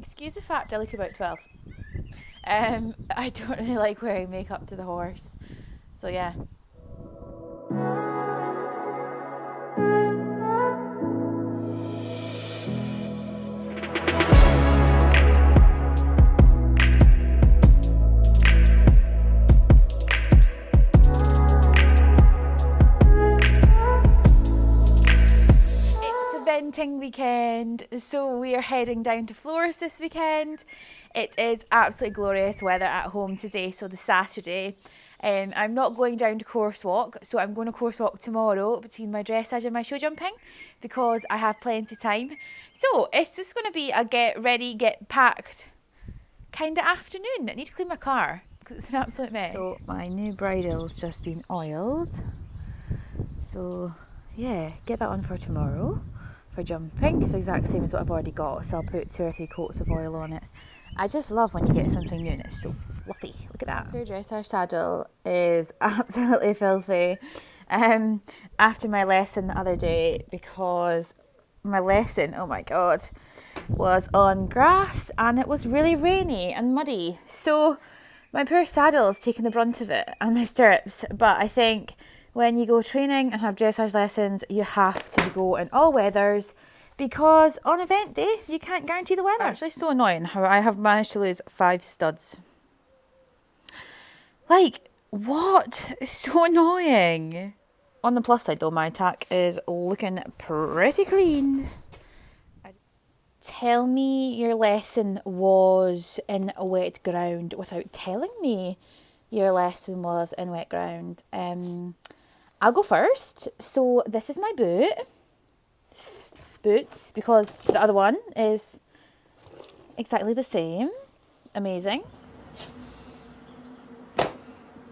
Excuse the fact I look about 12. I don't really like wearing makeup to the horse. So yeah. Eventing weekend, so we are heading down to Flores this weekend. It is absolutely glorious weather at home today, so the Saturday. I'm not going down to course walk, so I'm going to course walk tomorrow between my dressage and my show jumping because I have plenty of time. So it's just going to be a get ready, get packed kind of afternoon. I need to clean my car because it's an absolute mess. So my new bridle's just been oiled, so yeah, get that on for tomorrow. For jumping, it's the exact same as what I've already got, so I'll put 2 or 3 coats of oil on it. I just love when you get something new and it's so fluffy. Look at that. Your dressage saddle is absolutely filthy after my lesson the other day, because my lesson, oh my god, was on grass and it was really rainy and muddy, so my poor saddle's taken the brunt of it and my stirrups. But I think when you go training and have dressage lessons, you have to go in all weathers, because on event day, you can't guarantee the weather. Actually, so annoying how I have managed to lose 5 studs. Like, what? It's so annoying. On the plus side though, my tack is looking pretty clean. Tell me your lesson was in wet ground without telling me your lesson was in wet ground. I'll go first. So this is my boots, because the other one is exactly the same. Amazing.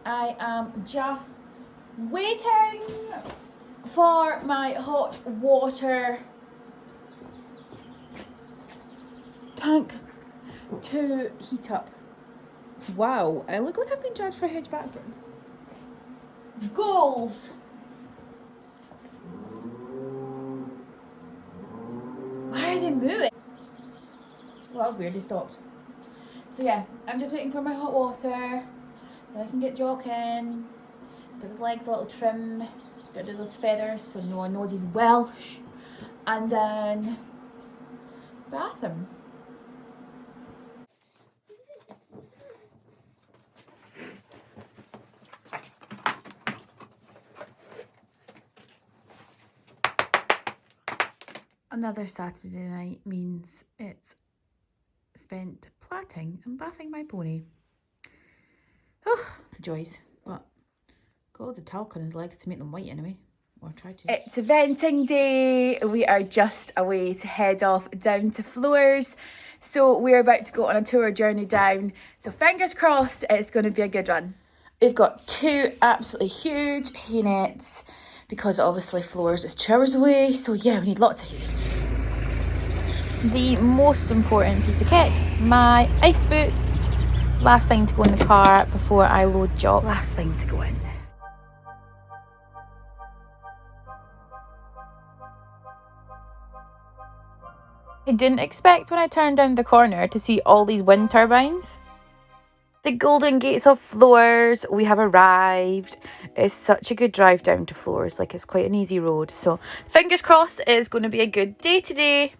I am just waiting for my hot water tank to heat up. Wow, I look like I've been judged for hedge backwards. Goals. Why are they moving? Well, that was weird, they stopped. So yeah, I'm just waiting for my hot water, then I can get jogging, give his legs a little trim, get rid of those feathers so no one knows he's Welsh, and then bath him. Another Saturday night means it's spent plaiting and bathing my pony. Oh, the joys. But got all the talc on his legs to make them white anyway. Or try to. It's eventing day. We are just away to head off down to Flores. So we're about to go on a tour journey down. So fingers crossed it's going to be a good run. We've got 2 absolutely huge hay nets, because obviously Flores is 2 hours away, so yeah, we need lots of hay. The most important piece of kit, my ice boots. Last thing to go in the car before I load job. Last thing to go in. I didn't expect when I turned down the corner to see all these wind turbines. The Golden Gates of Flores, we have arrived. It's such a good drive down to Flores, like it's quite an easy road. So fingers crossed it's going to be a good day today.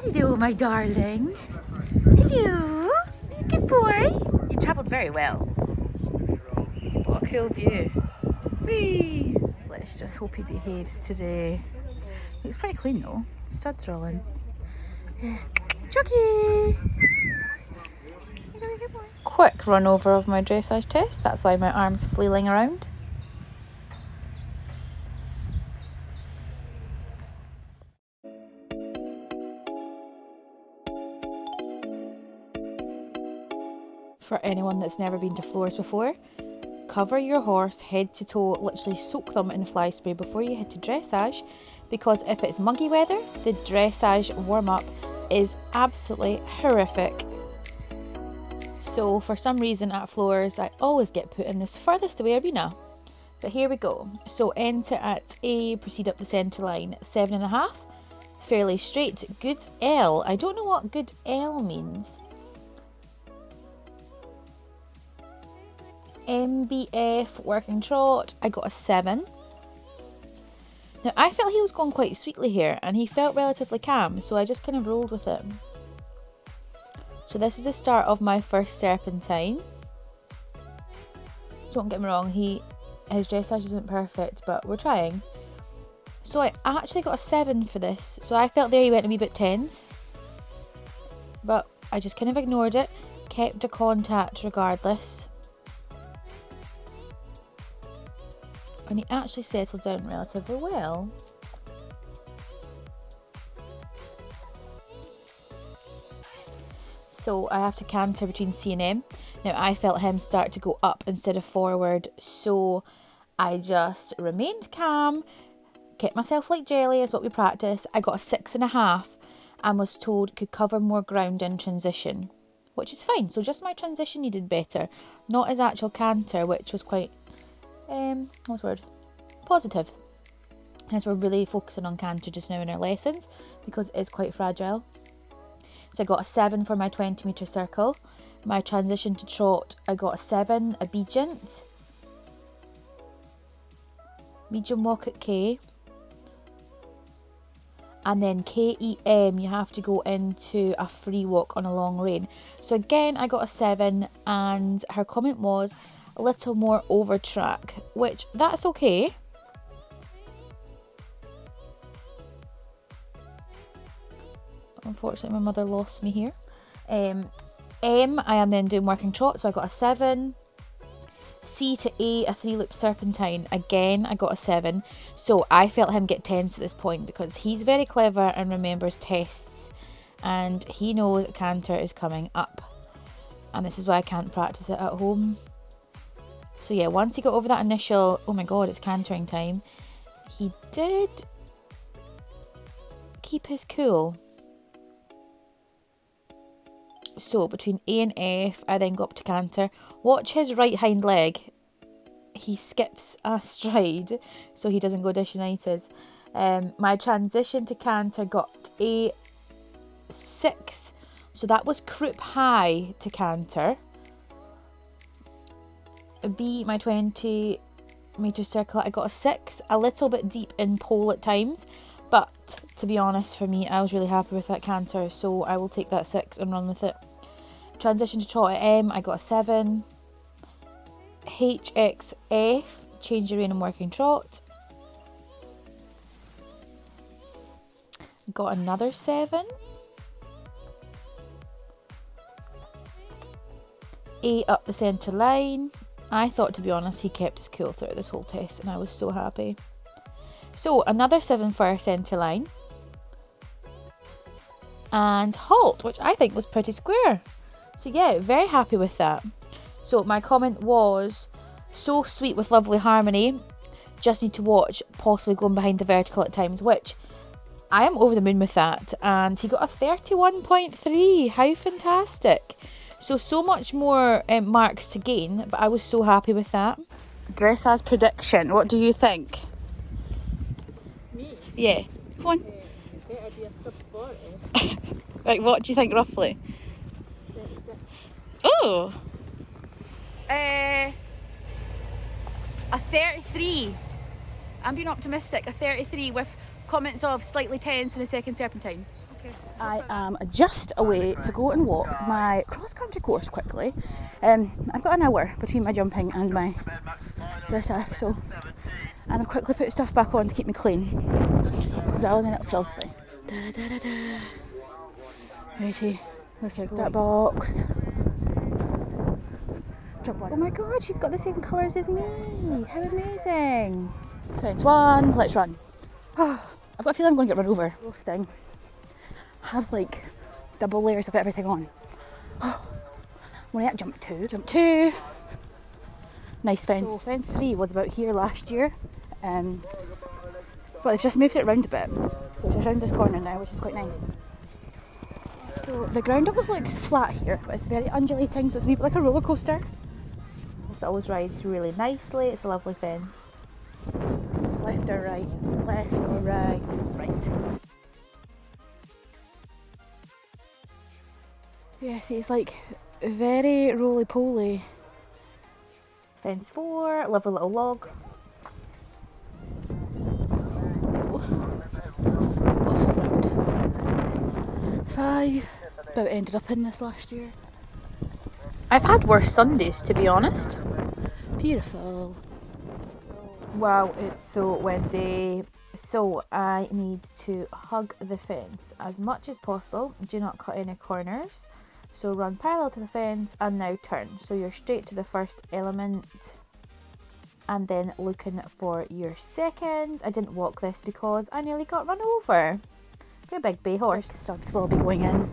Hello, my darling. Hello. You good boy. You travelled very well. What a cool view. Whee! Let's just hope he behaves today. Looks pretty clean though. Studs are all in. Chucky! Good boy. Quick run over of my dressage test. That's why my arm's flailing around. For anyone that's never been to Flores before, cover your horse head to toe, literally soak them in fly spray before you head to dressage, because if it's muggy weather, the dressage warm up is absolutely horrific. So for some reason at floors, I always get put in this furthest away arena. But here we go. So enter at A, proceed up the centre line, 7.5. Fairly straight. Good L. I don't know what good L means. MBF, working trot. I got a 7. Now I felt he was going quite sweetly here and he felt relatively calm, so I just kind of rolled with it. So this is the start of my first serpentine. Don't get me wrong, his dressage isn't perfect, but we're trying. So I actually got a 7 for this. So I felt there he went a wee bit tense, but I just kind of ignored it, kept the contact regardless. And he actually settled down relatively well. So I have to canter between C and M. Now I felt him start to go up instead of forward, so I just remained calm, kept myself like jelly is what we practice. I got a 6.5 and was told could cover more ground in transition, which is fine. So just my transition needed better, not his actual canter, which was quite, what's the word? Positive. As we're really focusing on canter just now in our lessons because it's quite fragile. So I got a 7 for my 20 metre circle. My transition to trot, I got a 7, obedient. Medium walk at K. And then KEM, you have to go into a free walk on a long rein. So again, I got a 7 and her comment was a little more over track, which that's okay. Unfortunately, my mother lost me here. M, I am then doing working trot, so I got a 7. C to A, a 3-loop serpentine. Again, I got a 7. So I felt him get tense at this point because he's very clever and remembers tests. And he knows that canter is coming up. And this is why I can't practice it at home. So yeah, once he got over that initial, oh my god, it's cantering time, he did keep his cool. So between A and F, I then go up to canter. Watch his right hind leg. He skips a stride so he doesn't go disunited. My transition to canter got a 6. So that was croup high to canter. B, my 20 metre circle, I got a 6. A little bit deep in pole at times. But to be honest, for me, I was really happy with that canter. So I will take that 6 and run with it. Transition to trot at M, I got a 7. HXF, change your rein and working trot. Got another 7. A up the centre line. I thought, to be honest, he kept his cool throughout this whole test and I was so happy. So another 7 for our centre line. And halt, which I think was pretty square. So yeah, very happy with that. So my comment was, so sweet with lovely harmony, just need to watch, possibly going behind the vertical at times, which I am over the moon with that. And he got a 31.3, how fantastic. So much more marks to gain, but I was so happy with that. Dressage prediction, what do you think? Me? Yeah, come on. It'd be a sub 40. Right, what do you think roughly? 36. Oh! A 33. I'm being optimistic. A 33 with comments of slightly tense in the second serpentine. Okay. I am just away to go and walk my cross-country course quickly. I've got an hour between my jumping and my dressage, so and I've quickly put stuff back on to keep me clean because I was in it filthy. Righty, let's get that box. Jump one. Oh my god, she's got the same colours as me. How amazing. Fence one, let's run. I've got a feeling I'm going to get run over. Roasting. Have like double layers of everything on. I'm going to jump two. Nice fence. So fence 3 was about here last year. But they've just moved it around a bit. So it's just around this corner now, which is quite nice. So the ground always looks flat here, but it's very undulating, so it's a wee bit like a roller coaster. This always rides really nicely. It's a lovely fence. Left or right? Left or right? Right. Yeah, see, it's like very roly-poly. Fence 4, lovely little log. Awful round. 5. About ended up in this last year. I've had worse Sundays, to be honest. Beautiful. Wow, it's so windy. So I need to hug the fence as much as possible. Do not cut any corners. So run parallel to the fence and now turn. So you're straight to the first element and then looking for your second. I didn't walk this because I nearly got run over by a big bay horse. Studs will be going in.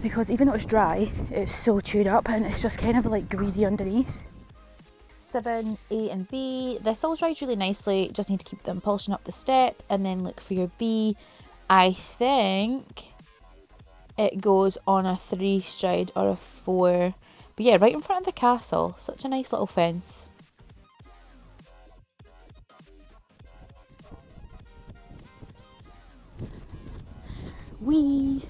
Because even though it's dry, it's so chewed up and it's just kind of like greasy underneath. 7, A and B. This all rides really nicely. Just need to keep the impulsion up the step and then look for your B. I think it goes on a 3 stride or a 4. But yeah, right in front of the castle. Such a nice little fence. Wee.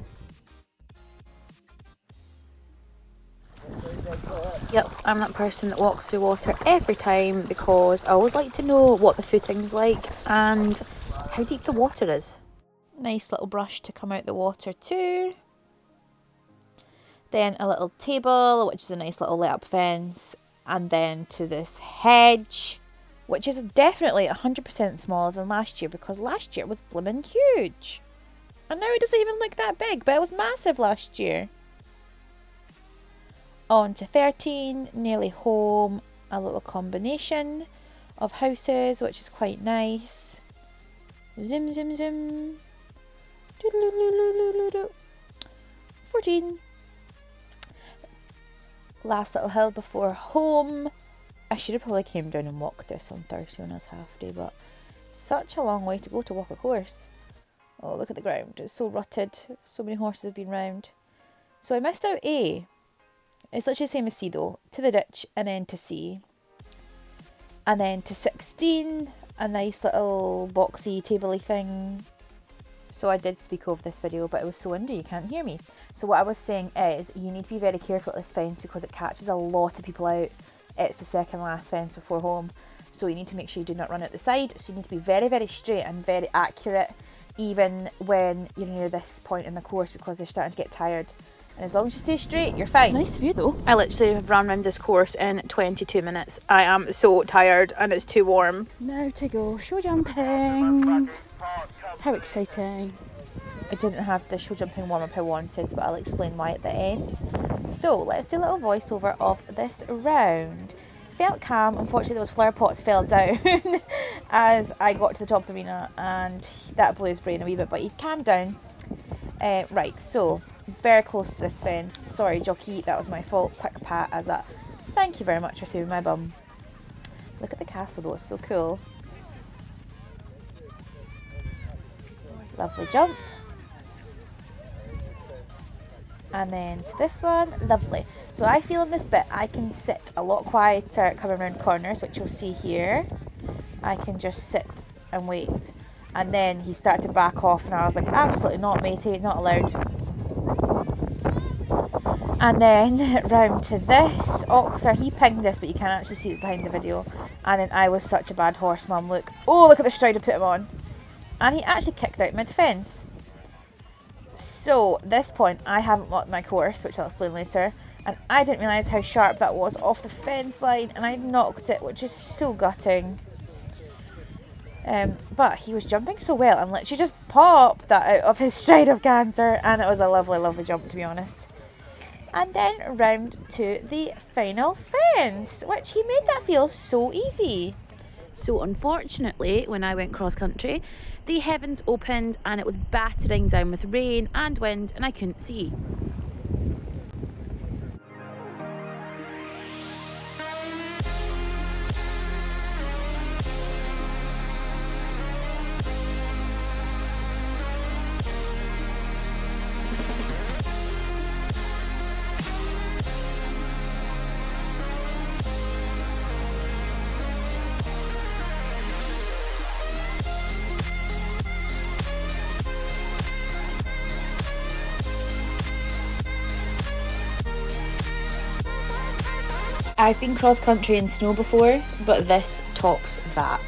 Yep, I'm that person that walks through water every time because I always like to know what the footing's like and how deep the water is. Nice little brush to come out the water too. Then a little table, which is a nice little lit up fence. And then to this hedge, which is definitely 100% smaller than last year because last year it was blimmin' huge. And now it doesn't even look that big, but it was massive last year. On to 13, nearly home, a little combination of houses, which is quite nice. Zoom, zoom, zoom. 14. Last little hill before home. I should have probably came down and walked this on Thursday when I was half day, but such a long way to go to walk a course. Oh, look at the ground. It's so rutted. So many horses have been round. So I missed out A. It's literally the same as C though. To the ditch and then to C. And then to 16, a nice little boxy, tabley thing. So I did speak over this video, but it was so windy you can't hear me. So what I was saying is you need to be very careful at this fence because it catches a lot of people out. It's the second last fence before home. So you need to make sure you do not run out the side. So you need to be very, very straight and very accurate even when you're near this point in the course because they're starting to get tired. And as long as you stay straight, you're fine. Nice view though. I literally have run around this course in 22 minutes. I am so tired and it's too warm. Now to go show jumping. How exciting. I didn't have the show jumping warm up I wanted, but I'll explain why at the end. So let's do a little voiceover of this round. Felt calm. Unfortunately, those flower pots fell down as I got to the top of the arena and that blew his brain a wee bit, but he calmed down. Right, so very close to this fence. Sorry, jockey, that was my fault. Quick pat as a thank you very much for saving my bum. Look at the castle though, it's so cool. Lovely jump. And then to this one, lovely. So I feel in this bit I can sit a lot quieter coming around corners, which you'll see here. I can just sit and wait. And then he started to back off and I was like, absolutely not matey, not allowed. And then round to this, Oxer, he pinged this, but you can't actually see it's behind the video. And then I was such a bad horse mum, look. Oh, look at the stride I put him on. And he actually kicked out mid-fence. So, this point, I haven't locked my course, which I'll explain later. And I didn't realise how sharp that was off the fence line, and I knocked it, which is so gutting. But he was jumping so well and literally just popped that out of his stride of canter, and it was a lovely, lovely jump, to be honest. And then round to the final fence, which he made that feel so easy. So unfortunately, when I went cross country, the heavens opened and it was battering down with rain and wind and I couldn't see. I've been cross country in snow before, but this tops that.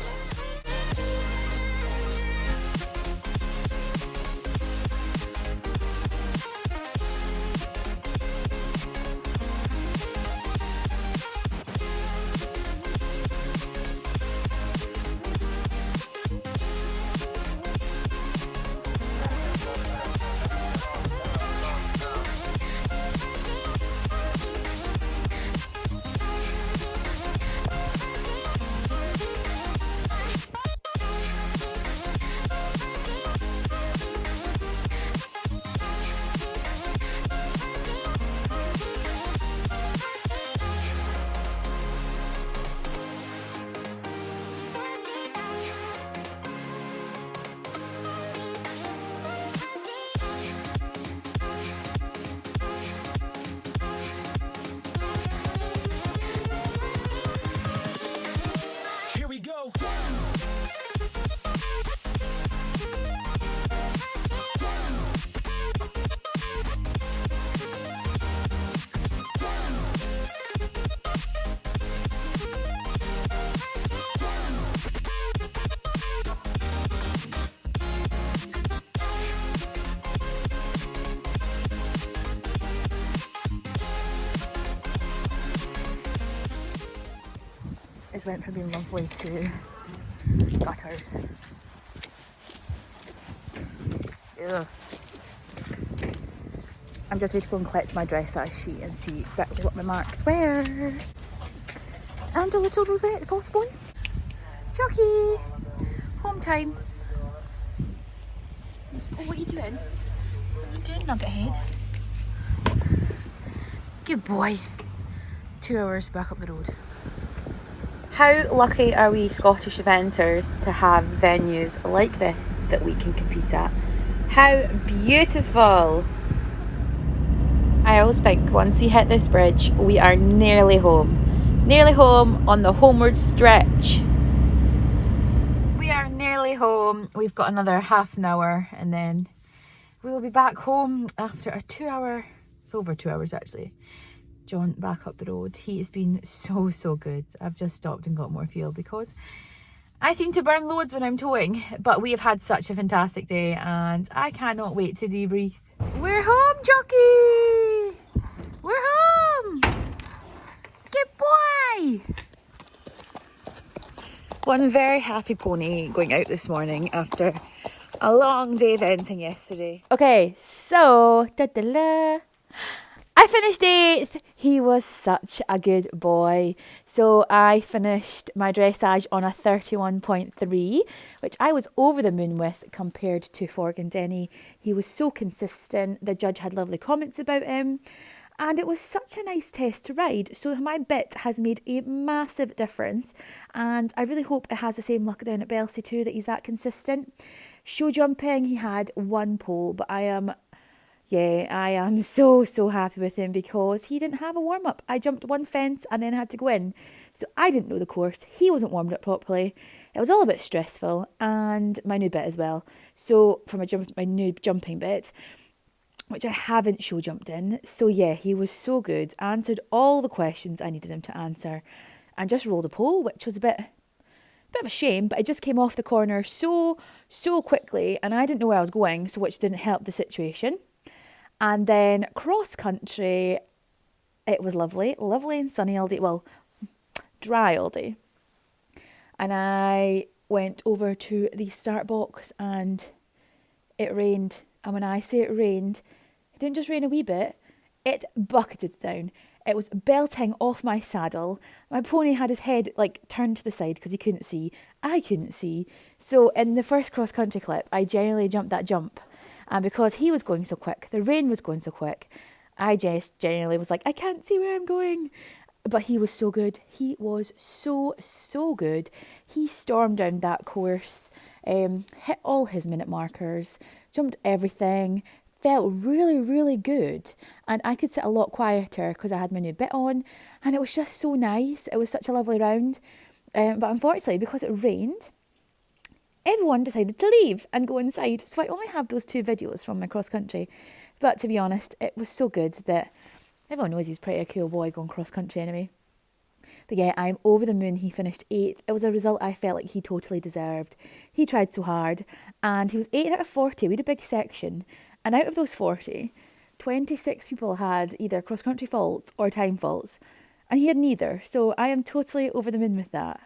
It's went from being lovely to gutters. Ugh. I'm just going to go and collect my dressage sheet and see exactly what my marks were. And a little rosette, possibly. Chucky! Home time. What are you doing? What are you doing, nugget head? Good boy. 2 hours back up the road. How lucky are we Scottish eventers to have venues like this that we can compete at? How beautiful! I always think once we hit this bridge, we are nearly home. Nearly home on the homeward stretch. We are nearly home. We've got another half an hour and then we will be back home after a 2 hour, it's over 2 hours actually, jaunt back up the road. He has been so good. I've just stopped and got more fuel because I seem to burn loads when I'm towing, but we have had such a fantastic day and I cannot wait to debrief. We're home, Jockey! We're home! Good boy! One very happy pony going out this morning after a long day of eventing yesterday. Okay, so I finished 8th. He was such a good boy. So I finished my dressage on a 31.3, which I was over the moon with compared to Forgandenny. He was so consistent. The judge had lovely comments about him. And it was such a nice test to ride. So my bit has made a massive difference. And I really hope it has the same luck down at Belsey too, that he's that consistent. Show jumping, he had 1 pole, but I am so happy with him because he didn't have a warm-up. I jumped 1 fence and then had to go in. So I didn't know the course. He wasn't warmed up properly. It was all a bit stressful, and my new bit as well. So for my new jumping bit, which I haven't show jumped in. So yeah, he was so good. Answered all the questions I needed him to answer and just rolled a pole, which was a bit of a shame, but it just came off the corner so quickly and I didn't know where I was going, so which didn't help the situation. And then cross country, it was lovely and sunny all day, well, dry all day. And I went over to the start box and it rained. And when I say it rained, it didn't just rain a wee bit, it bucketed down. It was belting off my saddle. My pony had his head like turned to the side because he couldn't see. I couldn't see. So in the first cross country clip, I generally jumped that jump. And because he was going so quick, the rain was going so quick, I just genuinely was like, I can't see where I'm going. But he was so good. He was so good. He stormed down that course, hit all his minute markers, jumped everything, felt really good. And I could sit a lot quieter because I had my new bit on. And it was just so nice. It was such a lovely round. But unfortunately, because it rained, everyone decided to leave and go inside. So I only have those 2 videos from my cross country. But to be honest, it was so good that everyone knows he's pretty a cool boy going cross country anyway. But yeah, I'm over the moon. He finished 8th. It was a result I felt like he totally deserved. He tried so hard and he was 8th out of 40. We had a big section. And out of those 40, 26 people had either cross-country faults or time faults. And he had neither. So I am totally over the moon with that.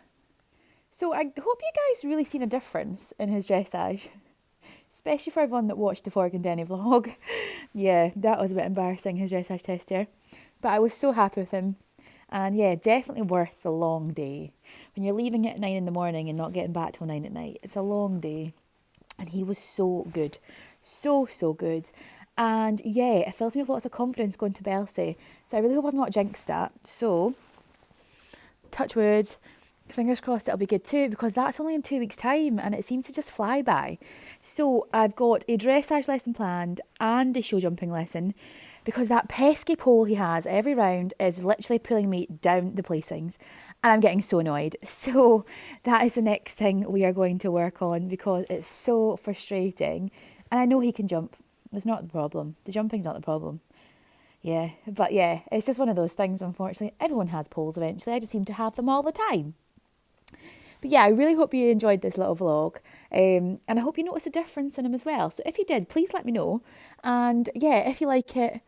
So I hope you guys really seen a difference in his dressage. Especially for everyone that watched the Forgandenny vlog. Yeah, that was a bit embarrassing, his dressage test there. But I was so happy with him. And yeah, definitely worth the long day. When you're leaving at 9 in the morning and not getting back till 9 at night, it's a long day. And he was so good. So good. And yeah, it fills me with lots of confidence going to Belsay. So I really hope I've not jinxed that. So, touch wood, fingers crossed it'll be good too, because that's only in 2 weeks' time and it seems to just fly by. So I've got a dressage lesson planned and a show jumping lesson, because that pesky pole he has every round is literally pulling me down the placings and I'm getting so annoyed. So that is the next thing we are going to work on, because it's so frustrating. And I know he can jump. It's not the problem. The jumping's not the problem. Yeah, but yeah, it's just one of those things, unfortunately. Everyone has poles eventually. I just seem to have them all the time. But yeah, I really hope you enjoyed this little vlog. And I hope you noticed a difference in him as well. So if you did, please let me know. And yeah, if you like it,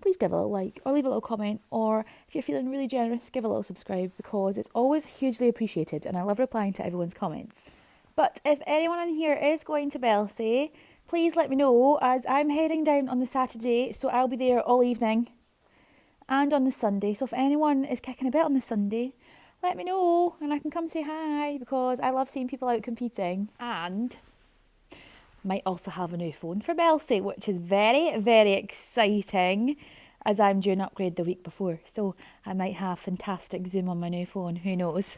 please give a little like or leave a little comment. Or if you're feeling really generous, give a little subscribe, because it's always hugely appreciated. And I love replying to everyone's comments. But if anyone in here is going to Belsay, please let me know, as I'm heading down on the Saturday. So I'll be there all evening and on the Sunday. So if anyone is kicking a bit on the Sunday, let me know and I can come say hi, because I love seeing people out competing. And might also have a new phone for Belsay, which is very exciting, as I'm due an upgrade the week before. So I might have fantastic Zoom on my new phone, who knows.